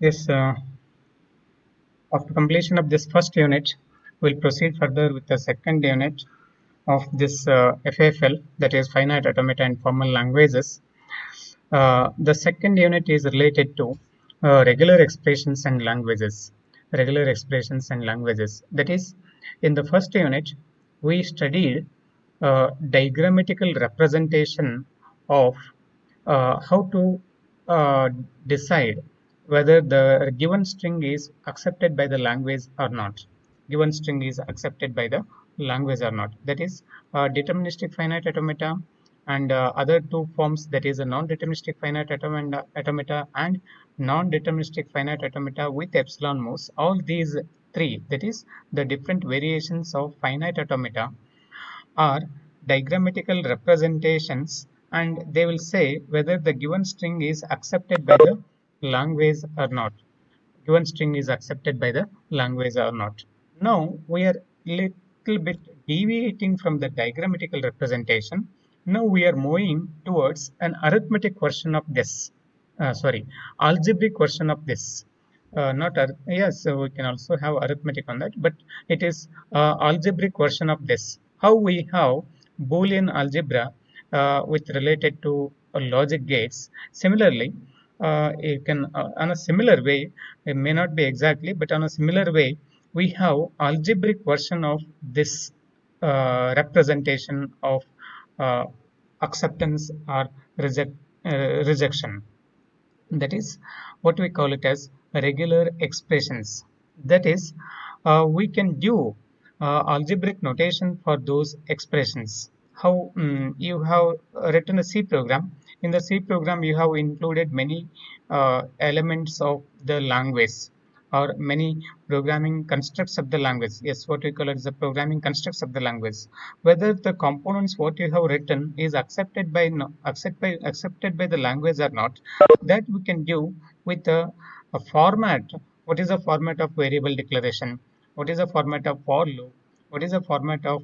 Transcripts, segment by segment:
Yes, after completion of this first unit, we'll proceed further with the second unit of this FAFL, that is Finite Automata and Formal Languages. The second unit is related to regular expressions and languages. Regular expressions and languages. That is, in the first unit, we studied diagrammatical representation of how to uh, decide whether the given string is accepted by the language or not. Given string is accepted by the language or not. That is deterministic finite automata and other two forms, that is a non-deterministic finite automata and non-deterministic finite automata with epsilon moves. All these three, that is the different variations of finite automata, are diagrammatical representations, and they will say whether the given string is accepted by the language or not. Given string is accepted by the language or not. Now we are little bit deviating from the diagrammatical representation. Now we are moving towards an arithmetic version of this. Algebraic version of this. Not yes, so we can also have arithmetic on that, but it is algebraic version of this. How we have Boolean algebra with related to logic gates. Similarly, you can on a similar way, it may not be exactly, but on a similar way, we have algebraic version of this representation of uh, acceptance or rejection. That is what we call it as regular expressions. That is, we can do algebraic notation for those expressions. How you have written a C program. In the C program, you have included many elements of the language, or many programming constructs of the language. Yes, what we call it is the programming constructs of the language. Whether the components what you have written is accepted by accepted by the language or not, that we can do with a format. What is the format of variable declaration? What is the format of for loop? What is the format of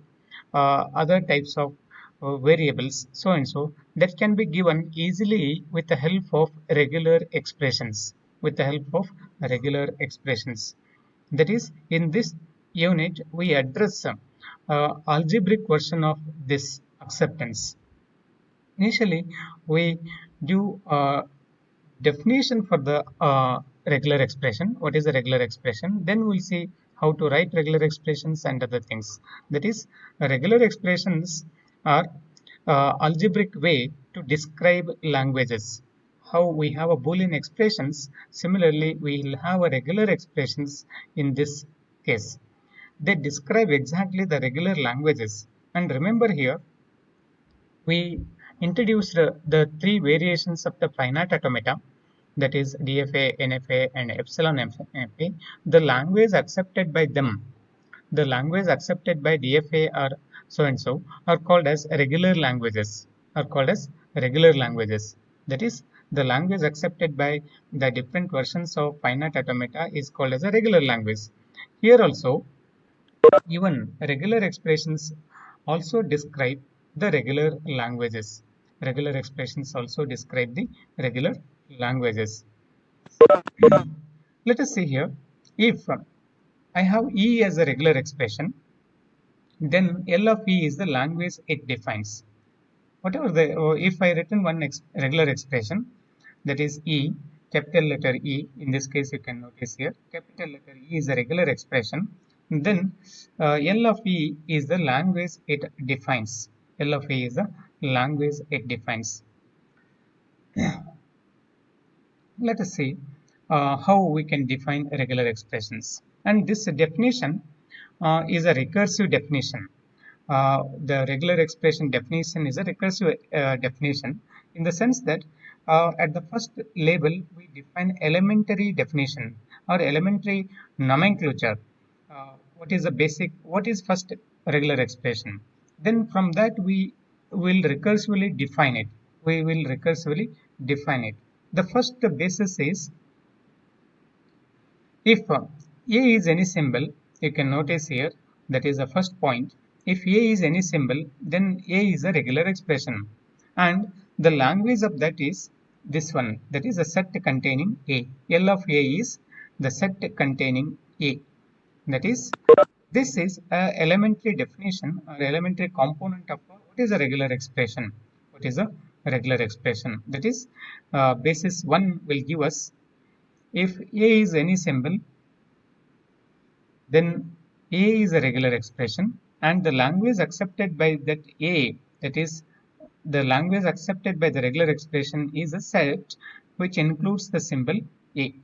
other types of variables, so and so, that can be given easily with the help of regular expressions. With the help of regular expressions. That is, in this unit, we address algebraic version of this acceptance. Initially, we do definition for the regular expression. What is a regular expression? Then we'll see how to write regular expressions and other things. That is, regular expressions are algebraic way to describe languages. How we have a Boolean expressions, similarly we will have a regular expressions in this case. They describe exactly the regular languages. And remember here, we introduced the three variations of the finite automata, that is DFA, NFA, and epsilon FA. The language accepted by them, the language accepted by DFA or so and so, are called as regular languages. Are called as regular languages. That is, the language accepted by the different versions of finite automata is called as a regular language. Here also, even regular expressions also describe the regular languages. Regular expressions also describe the regular languages. Let us see here. If I have E as a regular expression, then L of E is the language it defines. Whatever the, if I written one regular expression, that is E, capital letter E, in this case you can notice here, capital letter E is a regular expression, then L of E is the language it defines. L of E is the language it defines. Let us see how we can define regular expressions. And this definition is a recursive definition. The regular expression definition is a recursive definition, in the sense that at the first label we define elementary definition or elementary nomenclature. What is the basic, what is first regular expression? Then from that we will recursively define it. We will recursively define it. The first basis is, if A is any symbol, you can notice here, that is the first point. If A is any symbol, then A is a regular expression, and the language of that is this one, that is a set containing A. L of A is the set containing A. That is, this is a elementary definition or elementary component of what is a regular expression. What is a regular expression? That is, basis 1 will give us, if A is any symbol, then A is a regular expression, and the language accepted by that A, that is, the language accepted by the regular expression is a set which includes the symbol A.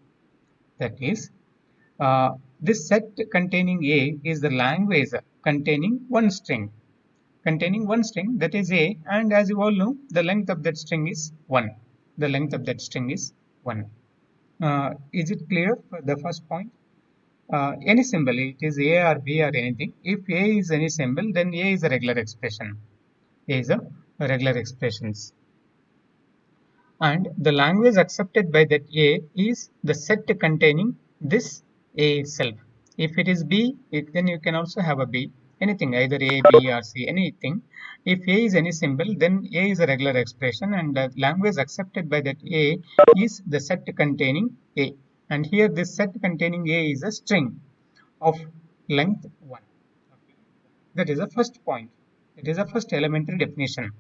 That is, this set containing A is the language containing one string. That is A, and as you all know, the length of that string is 1. The length of that string is 1. Is it clear for the first point? Any symbol, it is A or B or anything. If A is any symbol, then A is a regular expression. A is a regular expressions. And the language accepted by that A is the set containing this A itself. If it is B, then you can also have a B. Anything, either A, B or C, anything. If A is any symbol, then A is a regular expression, and the language accepted by that A is the set containing A. And here this set containing A is a string of length 1. That is the first point. It is a first elementary definition.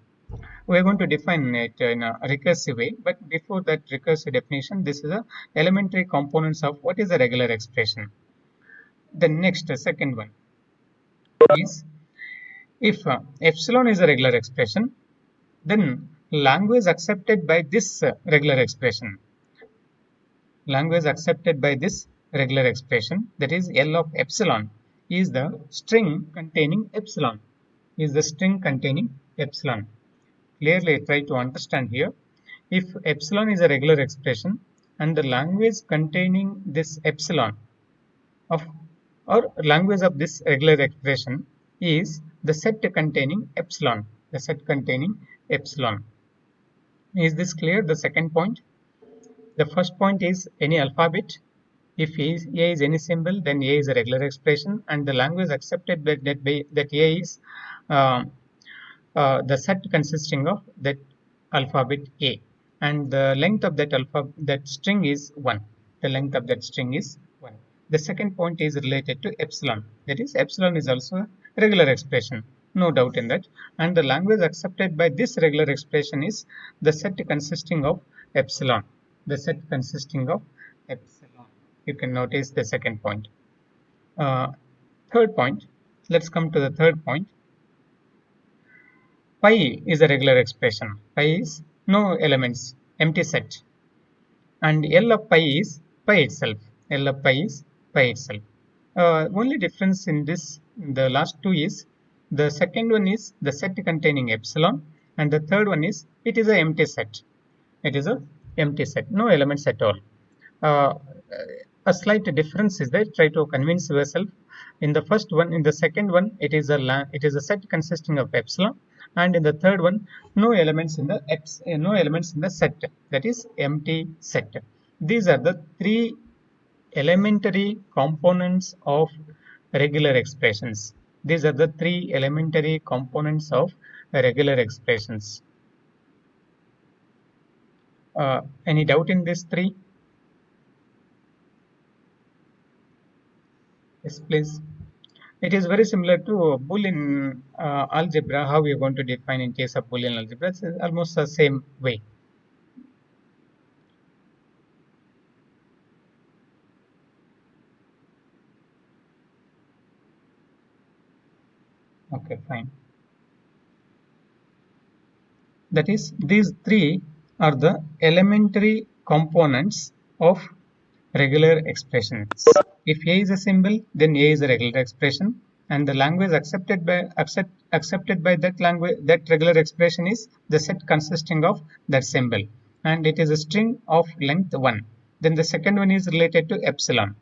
We are going to define it in a recursive way, but before that recursive definition, this is the elementary components of what is a regular expression. The next, second one is, if epsilon is a regular expression, then language accepted by this regular expression, that is L of epsilon, is the string containing epsilon. Clearly try to understand here. If epsilon is a regular expression and the language containing this epsilon or language of this regular expression is the set containing epsilon. Is this clear? The second point. The first point is any alphabet. If A is any symbol, then A is a regular expression, and the language accepted that A is the set consisting of that alphabet A, and the length of that string is 1. The second point is related to epsilon. That is, epsilon is also a regular expression, no doubt in that, and the language accepted by this regular expression is the set consisting of epsilon. You can notice the second point. Third point. Let's come to the third point. Pi is a regular expression. Pi is no elements, empty set. And L of pi is pi itself. Only difference in the last two is, the second one is the set containing epsilon, and the third one is it is an empty set. No elements at all. A slight difference is there. Try to convince yourself. In the second one, it is a set consisting of epsilon, and in the third one, no elements in the set. That is empty set. These are the three elementary components of regular expressions. Any doubt in these three? Yes, please. It is very similar to Boolean algebra. How we are going to define in case of Boolean algebra? It's almost the same way. Okay, fine. That is, these three are the elementary components of regular expressions. If A is a symbol, then A is a regular expression, and the language accepted by that regular expression is the set consisting of that symbol, and it is a string of length 1. Then the second one is related to epsilon.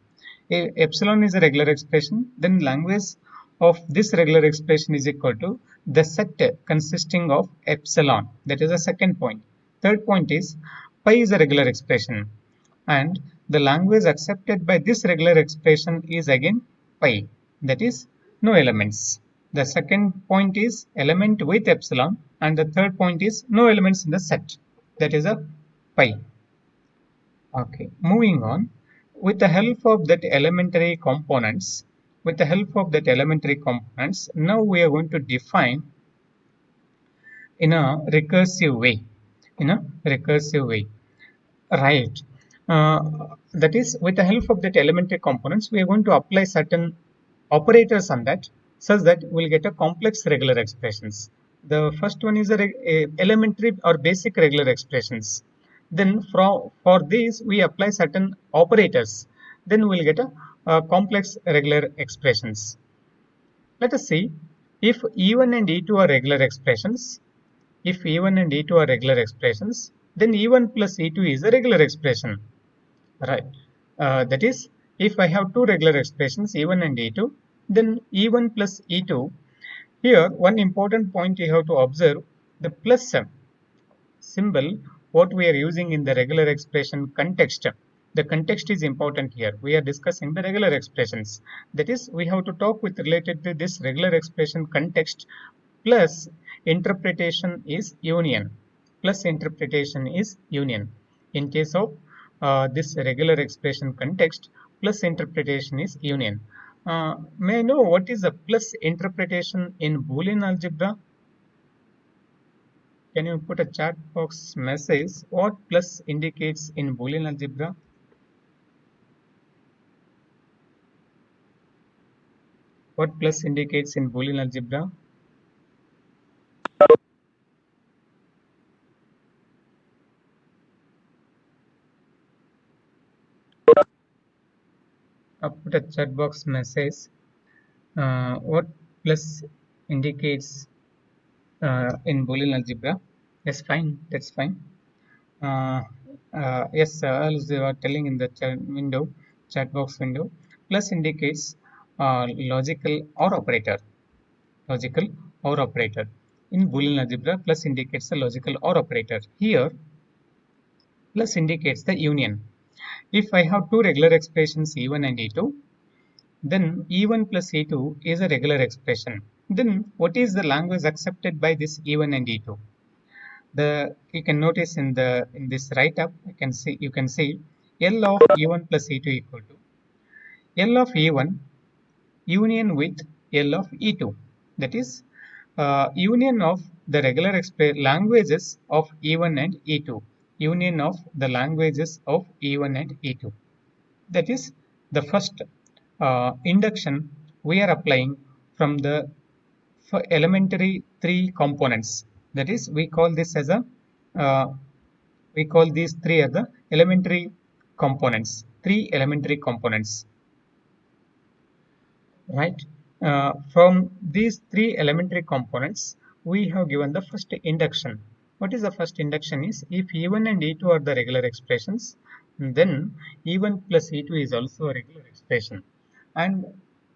If epsilon is a regular expression, then language of this regular expression is equal to the set consisting of epsilon. That is the second point. Third point is pi is a regular expression, and the language accepted by this regular expression is again pi. That is no elements. The second point is element with epsilon, and the third point is no elements in the set. That is a pi. Okay, moving on. With the help of that elementary components, now we are going to define in a recursive way. In a recursive way, right? That is, with the help of that elementary components, we are going to apply certain operators on that, such that we'll get a complex regular expressions. The first one is a elementary or basic regular expressions. Then for these we apply certain operators. Then we'll get a complex regular expressions. Let us see if E1 and E2 are regular expressions. If E1 and E2 are regular expressions, then E1 plus E2 is a regular expression, right? That is, if I have two regular expressions E1 and E2, then E1 plus E2. Here, one important point you have to observe: the plus symbol what we are using in the regular expression context. The context is important here. We are discussing the regular expressions. That is, we have to talk with related to this regular expression context. Plus interpretation is union. Plus interpretation is union. In case of this regular expression context, plus interpretation is union. May I know what is the plus interpretation in Boolean algebra? Can you put a chat box message what plus indicates in Boolean algebra? What plus indicates in Boolean algebra? Put a chat box message. What plus indicates in Boolean algebra? That's fine. That's fine. Yes, as they were telling in the chat box window, plus indicates logical or operator. Logical or operator. In Boolean algebra, plus indicates the logical or operator. Here, plus indicates the union. If I have two regular expressions E1 and E2, then E1 plus E2 is a regular expression. Then what is the language accepted by this E1 and E2? You can notice in this write up, you can see L of E1 plus E2 equal to L of E1 union with L of E2. That is union of the regular languages of E1 and E2. Union of the languages of E1 and E2. That is the first induction we are applying from the elementary three components. That is, we call this as a we call these three as the elementary components. Three elementary components, right? From these three elementary components, we have given the first induction. What is the first induction is, if E1 and E2 are the regular expressions, then E1 plus E2 is also a regular expression. And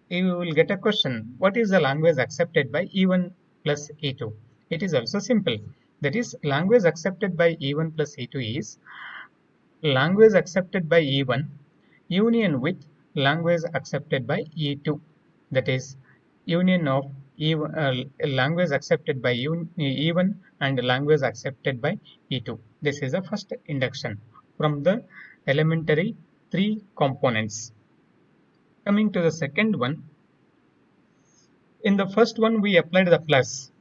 you will get a question, what is the language accepted by E1 plus E2? It is also simple. That is, language accepted by E1 plus E2 is language accepted by E1 union with language accepted by E2. That is, union of language accepted by E1 and language accepted by E2. This is the first induction from the elementary three components. Coming to the second one, in the first one we applied the plus.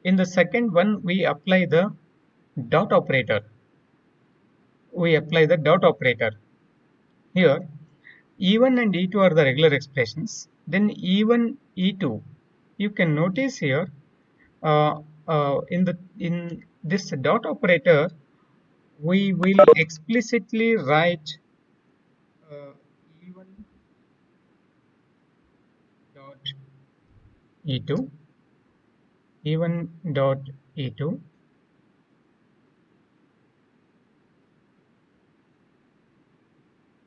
In the second one we apply the dot operator. We apply the dot operator. Here E1 and E2 are the regular expressions. Then E1, E2. You can notice here in this dot operator, we will explicitly write E1 dot E2, E1 dot E2,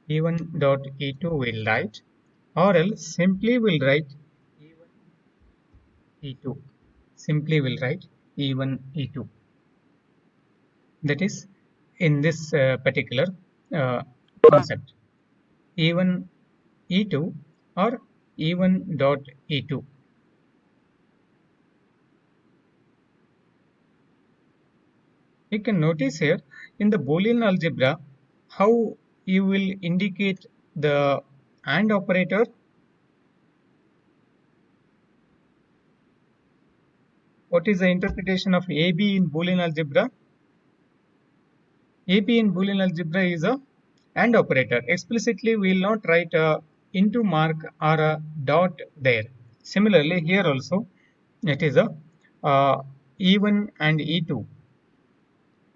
E1 dot E2 will write, or else simply will write E1 E2. Simply will write E1 E2. That is in this particular concept, E1 E2 or E1 dot E2. You can notice here in the Boolean algebra how you will indicate the AND operator. What is the interpretation of AB in Boolean algebra? AB in Boolean algebra is a AND operator. Explicitly, we will not write a into mark or a dot there. Similarly, here also it is a E1 and E2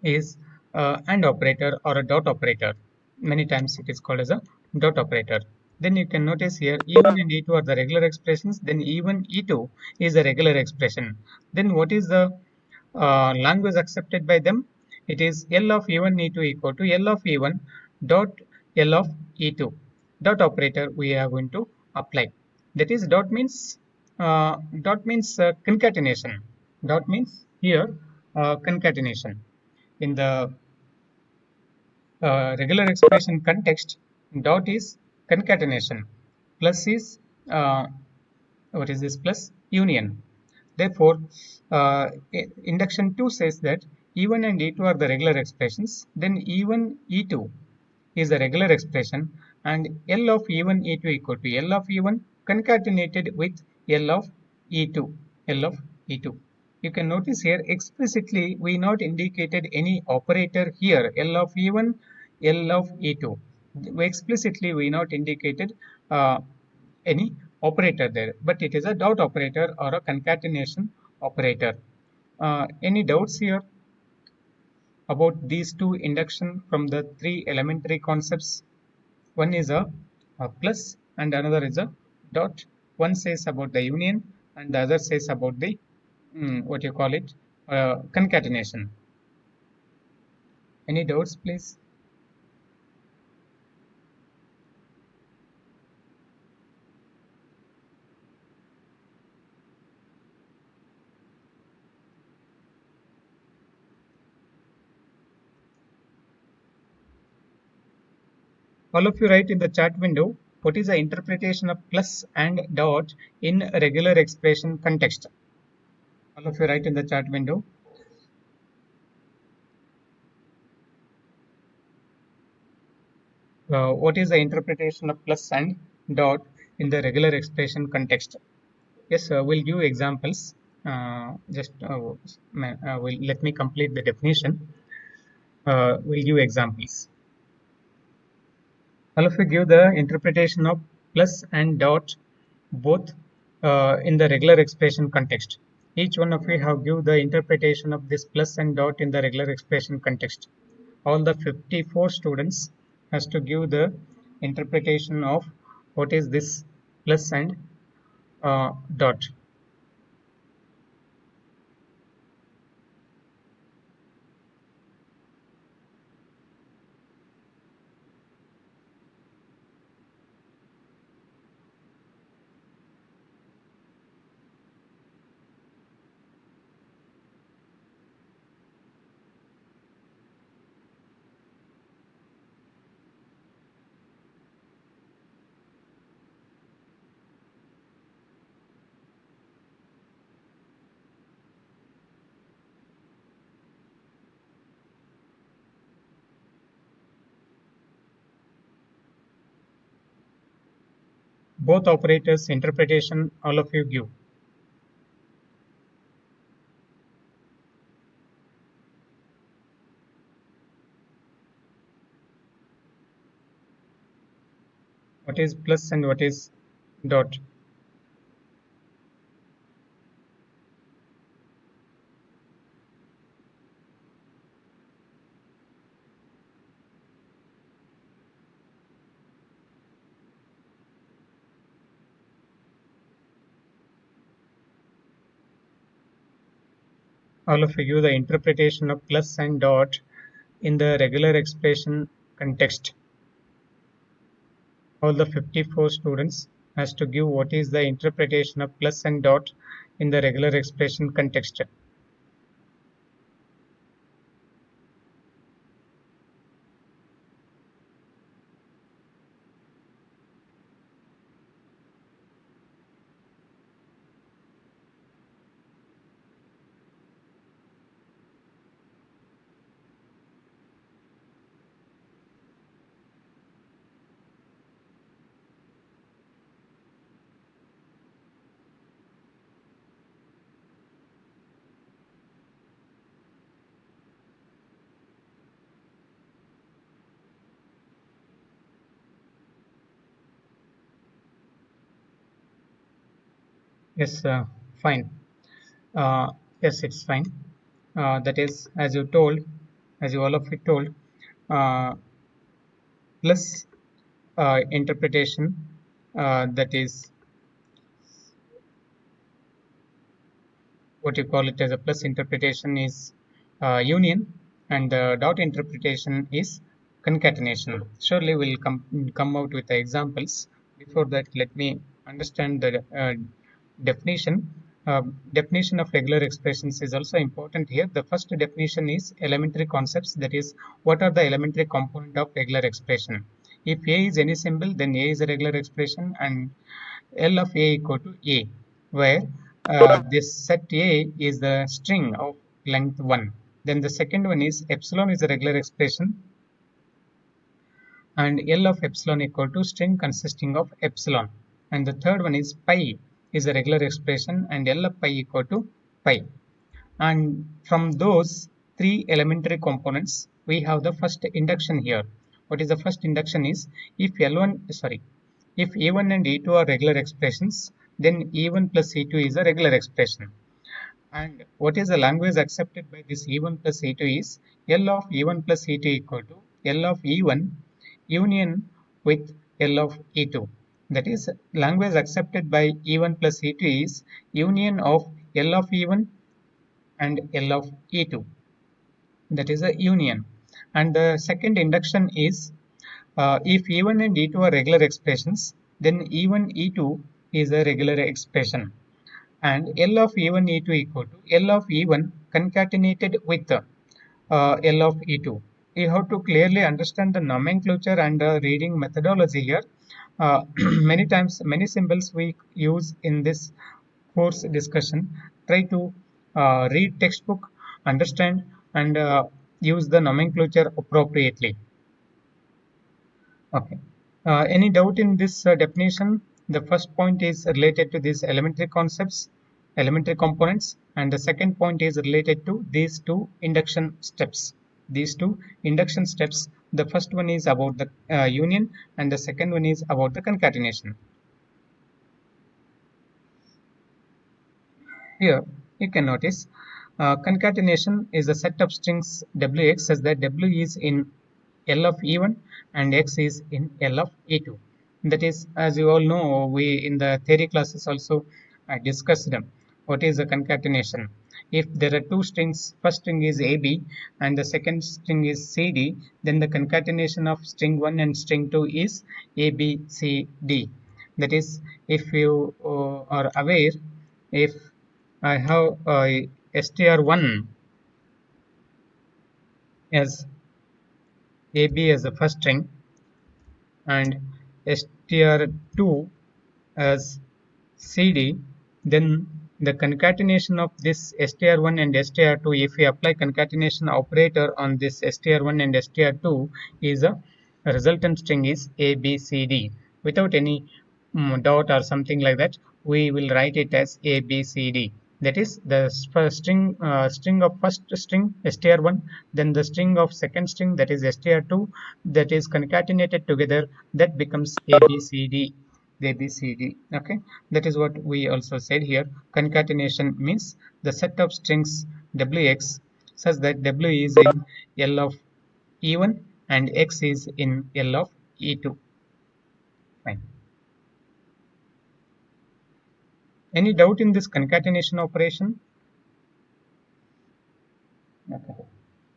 is AND operator or a dot operator. Many times it is called as a dot operator. Then you can notice here E1 and E2 are the regular expressions. Then E1, E2 is a regular expression. Then what is the language accepted by them? It is L of E1, E2 equal to L of E1 dot L of E2. Dot operator we are going to apply. That is dot means concatenation. Dot means here concatenation. In the regular expression context, dot is concatenation, plus is what is this plus union. Therefore, induction 2 says that E1 and E2 are the regular expressions. Then E1, E2 is a regular expression, and L of E1, E2 equal to L of E1 concatenated with L of E2. L of E2. You can notice here explicitly we not indicated any operator here L of E1, L of E2. Explicitly we not indicated any operator there, but it is a dot operator or a concatenation operator. Any doubts here about these two induction from the three elementary concepts? One is a plus and another is a dot. One says about the union and the other says about the what you call it concatenation. Any doubts, please? All of you write in the chat window what is the interpretation of plus and dot in regular expression context. All of you write in the chat window. What is the interpretation of plus and dot in the regular expression context? Yes, we'll give examples. Let me complete the definition. We'll give examples. All of you give the interpretation of plus and dot both in the regular expression context. Each one of you have give the interpretation of this plus and dot in the regular expression context. All the 54 students has to give the interpretation of what is this plus and dot. Both operators interpretation all of you give. What is plus and what is dot? All of you give the interpretation of plus and dot in the regular expression context. All the 54 students has to give what is the interpretation of plus and dot in the regular expression context. Yes, fine. Uh, yes, it's fine. That is, as you told, as you all of you told, uh, plus interpretation, that is what you call it as a plus interpretation is union, and the dot interpretation is concatenation. Surely we'll come out with the examples. Before that, let me understand the definition. Definition of regular expressions is also important here. The first definition is elementary concepts, that is, what are the elementary component of regular expression. If A is any symbol, then A is a regular expression, and L of A equal to A, where this set A is the string of length 1. Then the second one is epsilon is a regular expression, and L of epsilon equal to string consisting of epsilon. And the third one is pi is a regular expression, and L of pi equal to pi. And from those three elementary components, we have the first induction here. What is the first induction is if L1, sorry, if E1 and E2 are regular expressions, then E1 plus E2 is a regular expression. And what is the language accepted by this E1 plus E2 is L of E1 plus E2 equal to L of E1 union with L of E2. That is, language accepted by E1 plus E2 is union of L of E1 and L of E2. That is a union. And the second induction is if E1 and E2 are regular expressions, then E1, E2 is a regular expression. And L of E1, E2 equal to L of E1 concatenated with L of E2. You have to clearly understand the nomenclature and reading methodology here. Many times, many symbols we use in this course discussion. Try to read textbook, understand, and use the nomenclature appropriately. Okay. Any doubt in this definition? The first point is related to these elementary concepts, elementary components, and the second point is related to these two induction steps. These two induction steps, the first one is about the union, and the second one is about the concatenation. Here, you can notice concatenation is a set of strings wx such that w is in L of E1 and x is in L of E2. That is, as you all know, we in the theory classes also discussed them. What is a concatenation? If there are two strings, first string is AB and the second string is CD, then the concatenation of string 1 and string 2 is ABCD. That is, if you are aware, if I have str1 as AB as the first string and str2 as CD, then the concatenation of this str1 and str2, if we apply concatenation operator on this str1 and str2, is a resultant string is ABCD. Without any dot or something like that, we will write it as ABCD. That is the string of first string str1, then the string of second string, that is str2, that is concatenated together, that becomes ABCD. ABCD. Okay, that is what we also said here. Concatenation means the set of strings wx such that w is in L of E1 and x is in L of E2. Fine. Any doubt in this concatenation operation? Okay.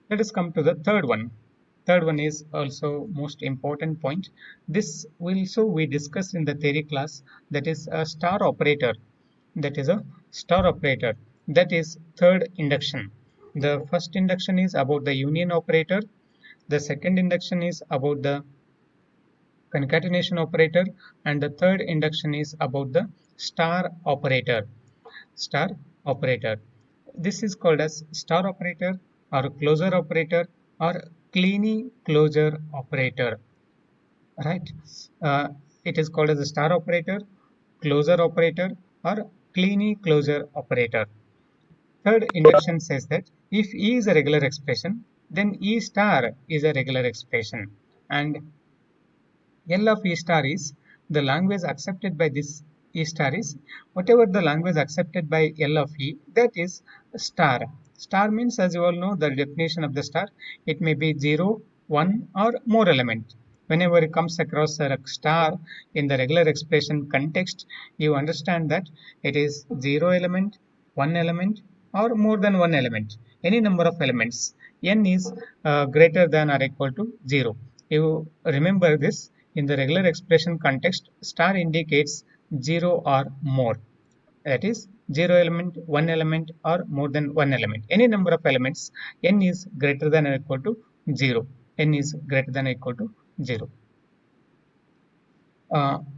Let us come to the third one. Third one is also most important point. This also we discussed in the theory class, that is a star operator. That is a star operator. That is third induction. The first induction is about the union operator. The second induction is about the concatenation operator, and the third induction is about the star operator. Star operator. This is called as star operator or closure operator or Kleene closure operator. Right? It is called as a star operator, closure operator, or Kleene closure operator. Third induction says that if E is a regular expression, then E star is a regular expression, and L of E star is the language accepted by this E star is whatever the language accepted by L of E, that is star. Star means, as you all know, the definition of the star, it may be 0, 1 or more element. Whenever it comes across a star in the regular expression context, you understand that it is 0 element, 1 element or more than 1 element. Any number of elements. N is greater than or equal to 0. You remember this. In the regular expression context, star indicates 0 or more. That is 0 element, 1 element or more than 1 element. Any number of elements, n is greater than or equal to 0. N is greater than or equal to 0.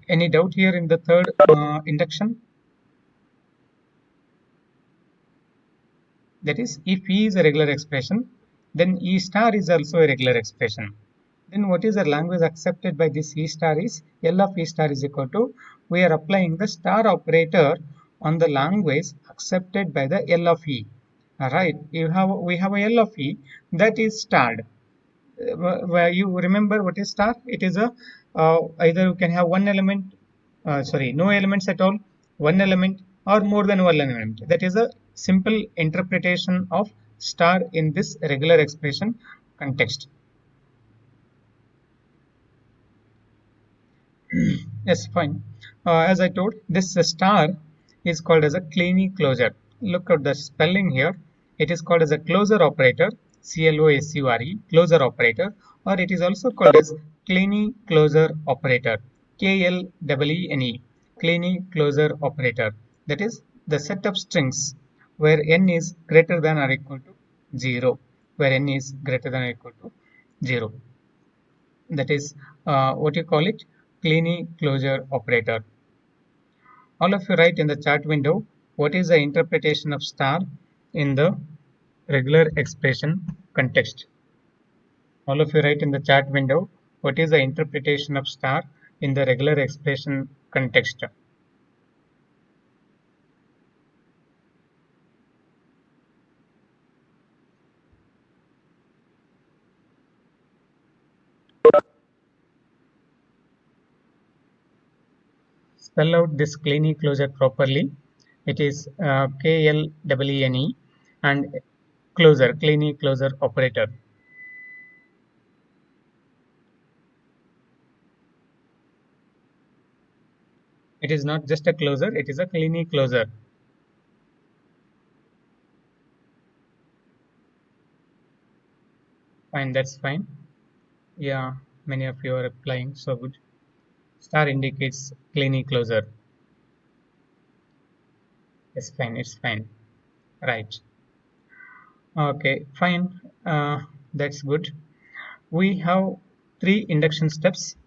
Any doubt here in the third induction? That is, if E is a regular expression, then E star is also a regular expression. Then what is the language accepted by this E star is L of E star is equal to, we are applying the star operator on the language accepted by the L of E. Alright, we have a L of E that is starred. Where you remember what is star? It is a either you can have one element, no elements at all, one element or more than one element. That is a simple interpretation of star in this regular expression context. Yes, fine. As I told, this star is called as a Kleene closure. Look at the spelling here. It is called as a closure operator, CLOSURE, closure operator, or it is also called as Kleene closure operator, KLEENE, Kleene closure operator. That is the set of strings where n is greater than or equal to 0, where n is greater than or equal to 0. That is what you call it, Kleene closure operator. All of you write in the chat window what is the interpretation of star in the regular expression context. All of you write in the chat window what is the interpretation of star in the regular expression context. Spell out this Kleene closure properly. It is KLEENE and closure, Kleene closure operator. It is not just a closure, it is a Kleene closure. Fine, that's fine. Yeah, many of you are applying, so good. Star indicates Kleene closure. It's fine, it's fine. Right. Okay, fine. That's good. We have 3 induction steps.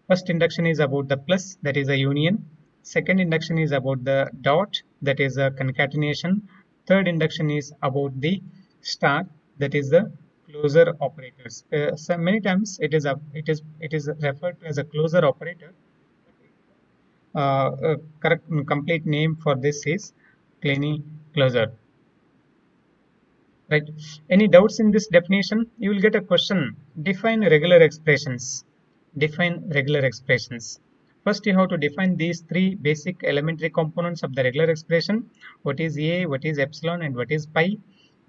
First induction is about the plus, that is a union. Second induction is about the dot, that is a concatenation. Third induction is about the star, that is the closure operators. So many times it is referred to as a closure operator. Correct complete name for this is Kleene closure. Right. Any doubts in this definition? You will get a question. Define regular expressions. Define regular expressions. First, you have to define these 3 basic elementary components of the regular expression. What is A, what is epsilon, and what is pi.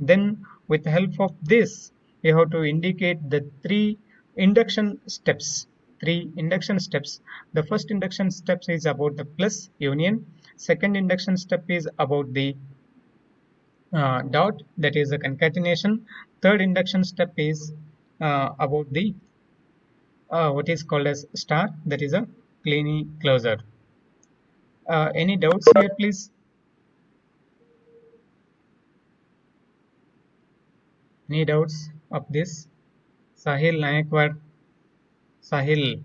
Then, with the help of this, you have to indicate the 3 induction steps. 3 induction steps. The first induction step is about the plus union. Second induction step is about the dot, that is a concatenation. Third induction step is about the what is called as star, that is a Kleene closure. Any doubts here, please? Any doubts of this? Sahil Nayakwar. Sahil.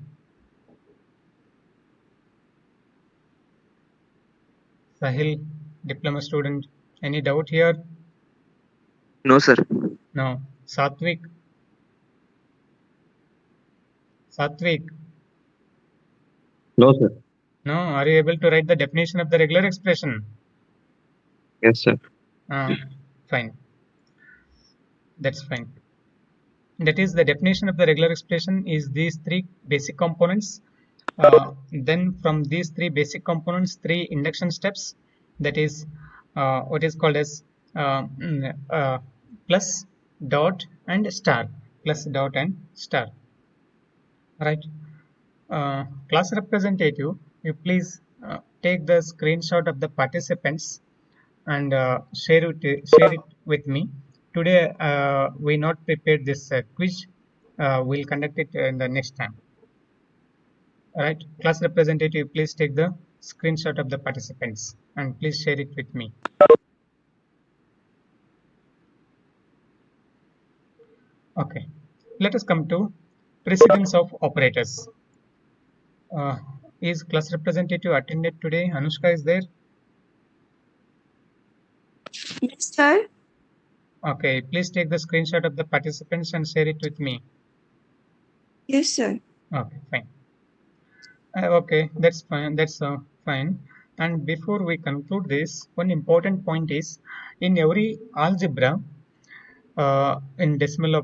Sahil, diploma student. Any doubt here? No, sir. No. Satvik. Satvik. No, sir. No. Are you able to write the definition of the regular expression? Yes, sir. Fine. That's fine. That is, the definition of the regular expression is these 3 basic components. Then from these three basic components, three induction steps, that is what is called as plus, dot, and star. Plus, dot, and star. Right. Class representative, you please take the screenshot of the participants and share it with me. Today we not prepared this quiz. We'll conduct it in the next time. All right, class representative, please take the screenshot of the participants and please share it with me. Okay, let us come to precedence of operators. Uh, is class representative attended today? Anushka is there? Yes, sir. Okay, please take the screenshot of the participants and share it with me. Yes, sir. Okay, fine. Okay, that's fine. That's fine. And before we conclude this, one important point is in every algebra, in decimal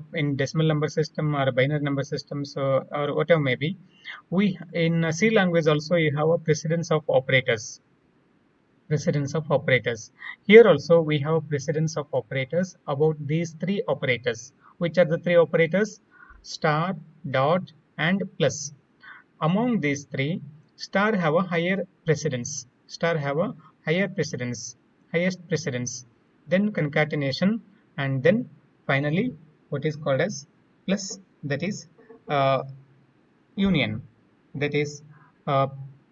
number system or binary number systems or whatever may be, we in C language also you have a precedence of operators. Precedence of operators. Here also we have precedence of operators about these three operators. Which are the three operators? Star, dot, and plus. Among these three, star have a higher precedence. Star have a higher precedence, highest precedence. Then concatenation, and then finally what is called as plus, that is uh, union. That is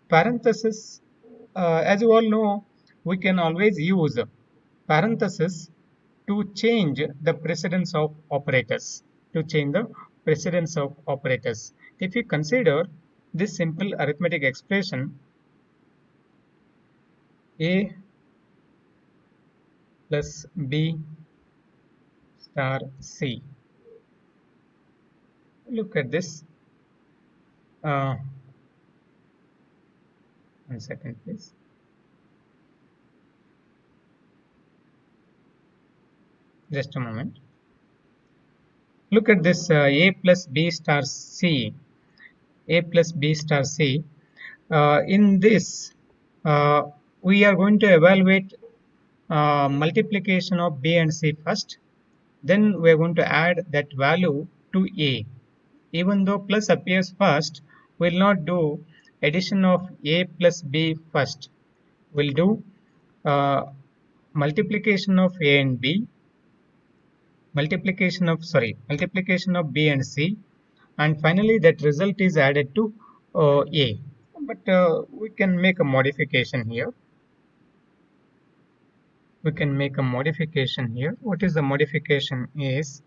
parenthesis. As you all know, we can always use parenthesis to change the precedence of operators. To change the precedence of operators. If you consider this simple arithmetic expression, A plus B star C. Look at this. 1 second, please. Just a moment. Look at this A plus B star C. A plus B star C. In this, we are going to evaluate multiplication of B and C first. Then we are going to add that value to A. Even though plus appears first, we will not do addition of A plus B first. We'll do multiplication of A and B, multiplication of B and C, and finally that result is added to A. But we can make a modification here. We can make a modification here. What is the modification is,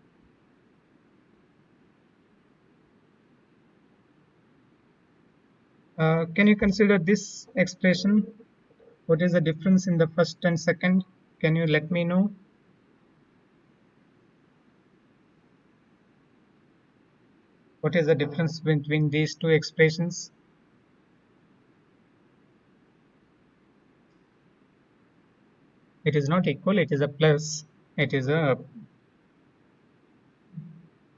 can you consider this expression? What is the difference in the first and second? Can you let me know? What is the difference between these two expressions? It is not equal, it is a plus. It is a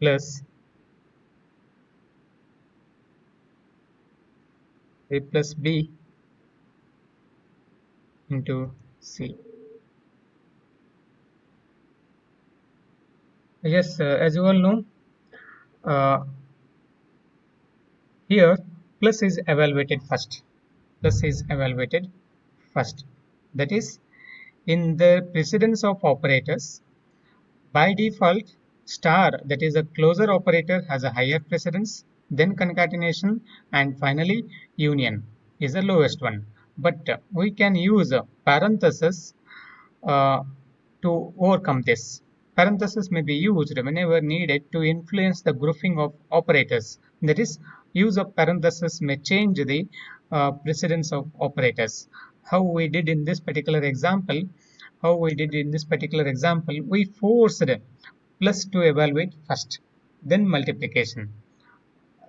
plus. A plus B into C. Yes, as you all know, here plus is evaluated first. Plus is evaluated first. That is, in the precedence of operators, by default, star, that is a closer operator, has a higher precedence, then concatenation, and finally union is the lowest one. But we can use a parenthesis to overcome this. Parenthesis may be used whenever needed to influence the grouping of operators. That is, use of parenthesis may change the precedence of operators. How we did in this particular example, we forced plus to evaluate first, then multiplication.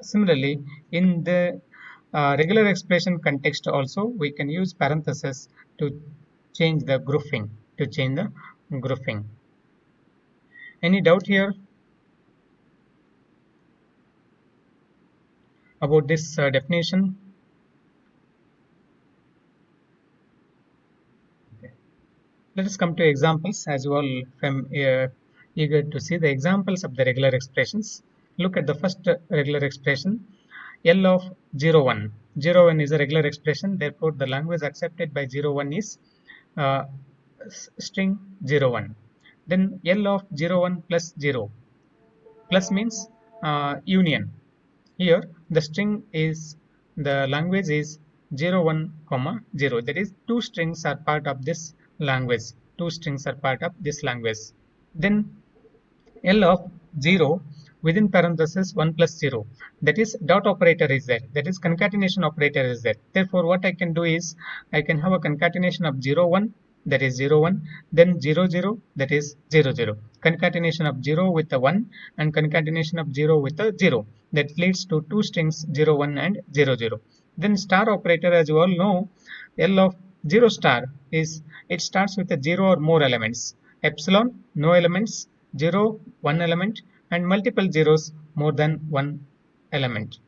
Similarly, in the regular expression context also, we can use parenthesis to change the grouping. Any doubt here about this definition? Let us come to examples, as you all eager to see the examples of the regular expressions. Look at the first regular expression, L of 0, 1. 0, 1 is a regular expression, therefore the language accepted by 0, 1 is string 0, 1. Then L of 0, 1 plus 0. Plus means union. Here the string is, the language is 0, 1, 0. That is, two strings are part of this language. Two strings are part of this language. Then L of 0 within parenthesis 1 plus 0. That is, dot operator is there. That is, concatenation operator is there. Therefore, what I can do is, I can have a concatenation of 0, 1, that is 0, 1, then 0, 0, that is 0, 0. Concatenation of 0 with a 1 and concatenation of 0 with a 0. That leads to two strings 0, 1 and 0, 0. Then star operator, as you all know, L of 0 star is, it starts with a 0 or more elements. Epsilon, no elements. 0, 1 element, and multiple zeros, more than one element.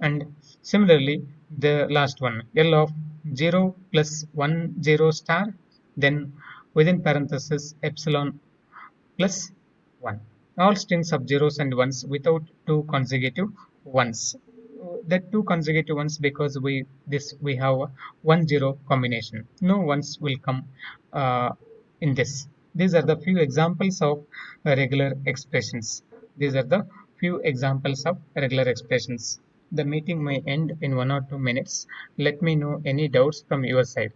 And similarly, the last one, L of 0 plus 1, 0 star, then within parenthesis epsilon plus 1. All strings of zeros and ones without two consecutive ones. That two consecutive ones, because we have 1 0 combination. No ones will come in this. These are the few examples of regular expressions. The meeting may end in 1 or 2 minutes. Let me know any doubts from your side.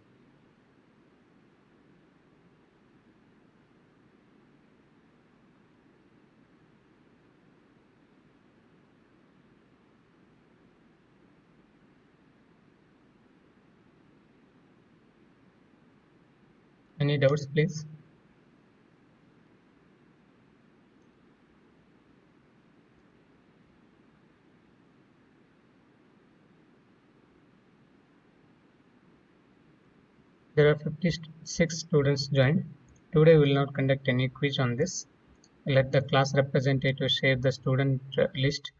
Any doubts, please? There are 56 students joined. Today we will not conduct any quiz on this. Let the class representative share the student list